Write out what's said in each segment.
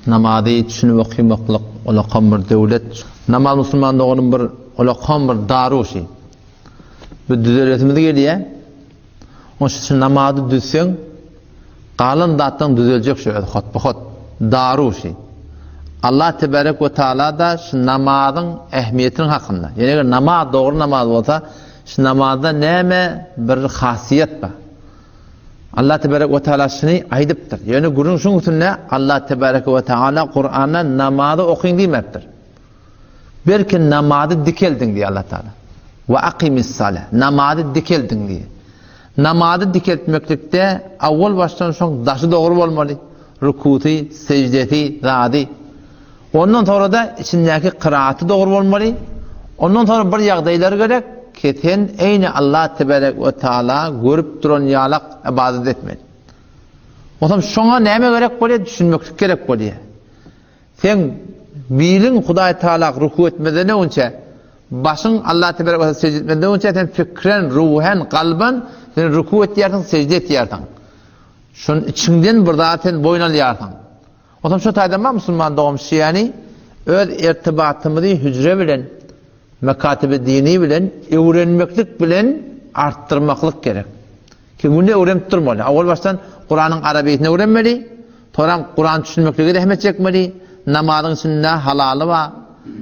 namazı düşünüp okuymaklık olakan bir devlet. Namaz Müslümanlığının bir olakan bir daru şey. Bu düzeltmedi geliyor. Onun için namazı düzsen kalın dattan düzelecek şey. Hot daru şey. Allah Tebarek ve Teala da şu namazın ehemmiyetinin hakkında. Yani namaz doğru namaz olsa şu namazda neme bir hasiyet var. Allah Tebarek ve Teala şunu aydıptır. Yani gurun şunun için ne? Allah Tebarek ve Teala Kur'an'da namazı okuyun demektir. Belki namazı dikeldin diye Allah Teala. Ve akimis salah. Namazı dikeldin diye. Namazı dikeltmeklikte avval baştan son daşı doğru olmalı. Rükuti, secdeti, zadi. Ondan sonra da içindeki kıraatı doğru olmalı. Ondan sonra bir yağdayları gerek. Keten eyni Allah Tebarek ve Teala görüp duran yalak ibadet etmeli. O zaman şuna neme gerek böyle düşünmek gerek böyle. Sen bilin Huday Teala ruku etmeden önce başın Allah Tebarek ve Teala secde etmeden önce sen fikren, ruhen, kalben sen ruku etiyersin, secde etiyersin. Şunun içinden bir zaten boynalı yarsan. O zaman şu taydama Müslüman doğum yani öz irtibatımızı hücre bilen, mekatibi dini bilen, öğrenmeklik bilen arttırmaklık gerek. Ki günde öğrenip durmalı. Avval baştan Kur'an'ın Arabiyetini öğrenmeli. Sonra Kur'an düşünmekliği de hemmet çekmeli. Namazın içinde halalı var.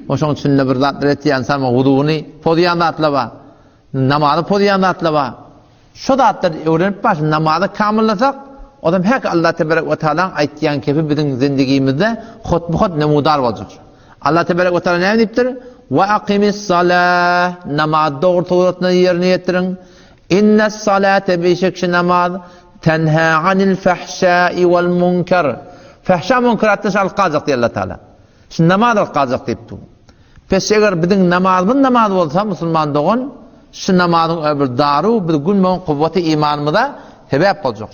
O şunun içinde bir zatlar etiyen sana vuduğunu podiyan zatla var. Namazı podiyan zatla var. Şu zatları öğrenip başın namazı kamıllasak o zaman her Allah Tebarek ve Teala'nın ayttiyan kefi bizim zindagimizde hot nemudar olacak. Allah Tebarek ve Teala ne deyiptir? Ve akimis salah, namaz doğru tuğratını yerine yetirin. İnnes salate beşekşi namaz tenha anil fahşai vel munkar. Fahşa munkaratını alqacak diye Allah Teala. Şimdi namaz alqacak deyipti. Pes eğer bizim namaz olsa Müslüman doğun, şu namazın öbür daru bir gün kuvveti imanımıza sebep olacak.